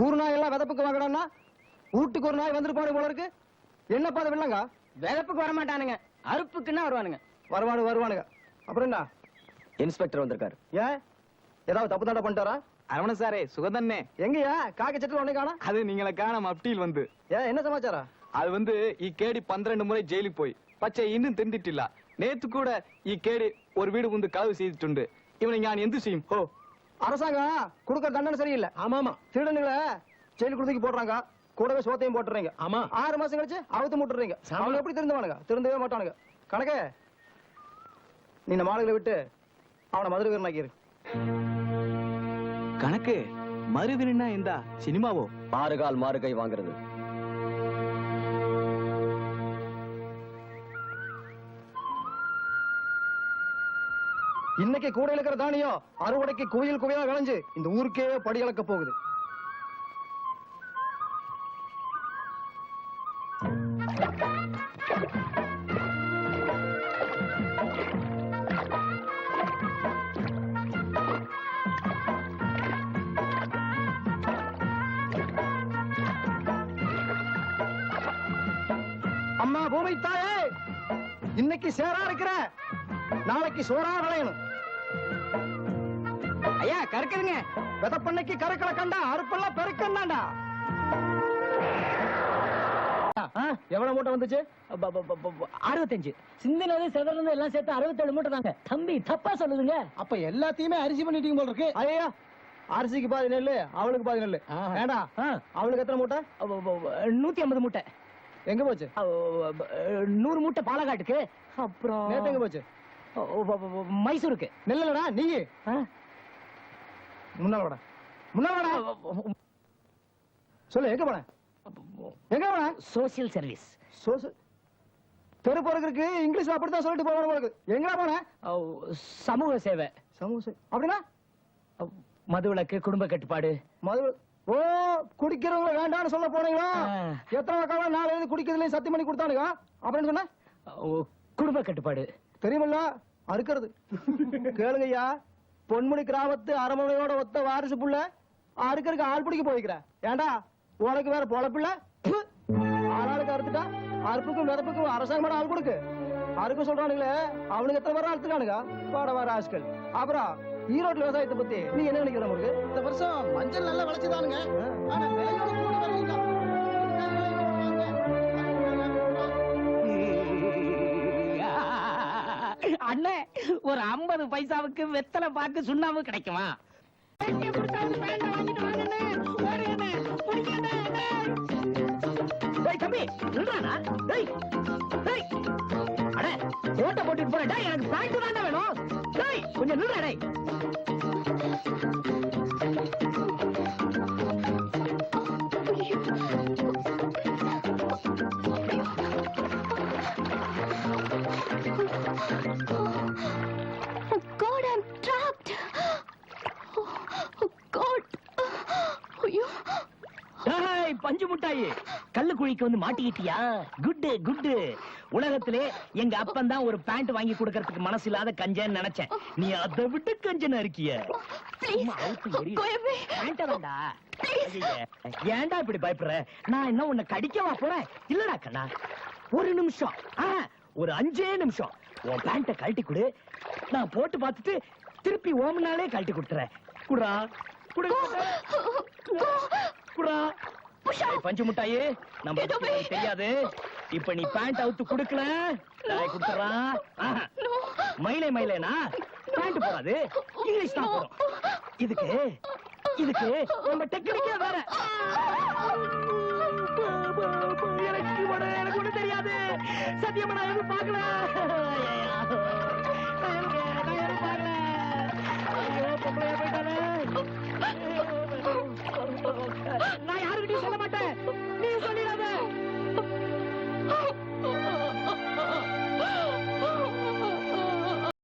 ஊர் நாய் எல்லாம் விதப்புக்கு வாங்கடான்னா வீட்டுக்கு ஒரு நாய் வந்துட்டு போன போல இருக்கு. என்னப்பா அது வில்லங்க? விதப்புக்கு வர மாட்டானுங்க, அறுப்புக்குன்னா வருவானுங்க. வருவானுங்க. அப்புறம் என்ன? இன்ஸ்பெக்டர் வந்திருக்காரு. ஏன் ஏதாவது தப்பு தாண்டா பண்ணிட்டாரா? அரவண சாரே சுகதன்னே. எங்கயா காக்க சட்டில் ஒண்ணு காணா? அது நீங்கள காணாம அப்டீல் வந்து. என்ன சமாச்சாரம்? அது வந்து ಈ ಕೇಡಿ 12 முறை ஜெயிலுக்கு போய் பச்சை இன்னும் திண்டிட்டிಲ್ಲ. நேத்து கூட ಈ ಕೇಡಿ ஒரு வீடு வந்து கதவு செய்துட்டு இவனை ஞான் எந்த செய்யும்? ஓ, அரசாங்கம் கொடுக்கற தண்டனை சரியில்லை. ஆமாமா, திருடனுங்களை ஜெயிலுக்கு தூக்கி போடுறாங்க, கூடவே சோத்தையும் போட்டுறீங்க. ஆமா, 6 மாசம் கழிச்சு அவுத்து முட்டுறீங்க. அவன் எப்படி திருந்துவானுங்க? திருந்தவே மாட்டானுங்க. கணக்கே நீ இந்த மாடுகளை விட்டு அவனை மதுரை வீரனாக்கிரு. கணக்கு மறுவினா இந்த சினிமாவோ? மாறுகால் மாறுகை வாங்குறது. இன்னைக்கு கூட இருக்கிற தானியம் அறுவடைக்கு குயில் குவையா விளைஞ்சு இந்த ஊருக்கே படி அளக்க போகுது. அம்மா பூமி தாயே, இன்னைக்கு சேரா இருக்கிற, நாளைக்கு சோறா விளையணும். ஐயா கறக்குதுங்க. விதப்பண்ணைக்கு கறக்கல கண்டா அறுப்பெல்லாம் பெருக்கண்டாண்டா. எவ்வளவு மூட்டை வந்துச்சு? 65. சிந்தினது செதறது எல்லாம் சேர்த்து 67 மூட்டை தாங்க. தம்பி தப்பா சொல்லுதுங்க. அப்ப எல்லாத்தையுமே அரிசி பண்ணிட்டீங்க போல இருக்கு. ஐயா, அரிசிக்கு பாதி நெல்லு, அவளுக்கு பாதி நெல்லு. வேண்டா, அவளுக்கு எத்தனை மூட்டை? 150 மூட்டை. எங்க போச்சு? 100 மூட்டை பாலக்காட்டுக்கு. அப்புறம் நேத்து எங்க போச்சு? மைசூருக்கு. நெல்லடா நீ முன்னால சொல்லு, எங்க போன? Social service. தெரு போறதுக்கு இங்கிலீஷ்ல அப்படித்தான் சொல்லிட்டு போன. எங்க போன? சமூக சேவை. அப்படின்னா மதுவிலக்கு, குடும்ப கட்டுப்பாடு. ஓ, குடிக்கிறவங்க வேண்டாம்னு சொல்ல போனீங்களா? எத்தனை காலம் 4 எழுதி குடிக்கிறதுல சத்தியம் பண்ணி கொடுத்தானுங்க. அப்படின்னு சொன்ன குடும்ப கட்டுப்பாடு தெரியுமில்ல? அறுக்கிறது. கேளுங்கய்யா, பொன்முடி கிராமத்து அரமனையோட ஒத்த வாரிசு புள்ள அறுக்கறதுக்கு ஆள் பிடிக்க போய்க்கிற. ஏண்டா உனக்கு வேற பொழப்பில்ல? ஆளாளுக்கு அறுத்துட்டா அறுப்புக்கும் விதப்புக்கும் அரசாங்கம் ஆள் கொடுக்கு. அறுக்க சொல்றானுங்களே, அவனுக்கு எத்தனை பேர் அறுத்துக்கானுங்க? பாட வர ஆட்கள். அப்புறம் ஈரோடு விவசாயத்தை பத்தி நீ என்ன நினைக்கிற? உங்களுக்கு இந்த வருஷம் மஞ்சள் நல்லா விளைச்சுதானுங்க. அண்ணே, ஒரு 50 பைசாவுக்கு வெத்தலை பாக்கு சுண்ணாம்பு கிடைக்குமா? தம்பி ஓட்ட போட்டுட்டு போறா. எனக்கு பேண்ட் தானே வேணும். கொஞ்சம் நில்றா. பஞ்சு முட்டாயி, கல்லு குழிக்கு வந்து மாட்டிக்கிட்டியா? Good good. உலகத்திலே எங்க அப்பன் தான் ஒரு பேண்ட் வாங்கி கொடுக்கறதுக்கு மனசு இல்லாத கஞ்சன்னு நினைச்சேன். நீ அதை விட்டு கஞ்சனா இருக்கிய. ஏன்டா இப்படி பயப்படுற? நான் என்ன உன்னை கடிக்கவா போறேன்? இல்லடா கண்ணா, ஒரு நிமிஷம், ஒரு 5 நிமிஷம் உன் பேண்ட கழட்டி கொடு. நான் போட்டு பார்த்துட்டு திருப்பி ஓமனாலே கழட்டி கொடுத்துறேன். குடுறா குடுறா. பஞ்சு முட்டாயே, நம்ம தெரியாது. இப்ப நீ பேண்ட் அவுத்து குடுக்கல, குடுத்துறான். மயிலே மயிலேனா பேண்ட் போடாது, இங்கிலீஷ் தான் போடும். இதுக்கு நம்ம டெக்னிக்கே வேற. எனக்கு ஒண்ணு தெரியாது. சத்தியமா நான் எதுவும் பார்க்கல.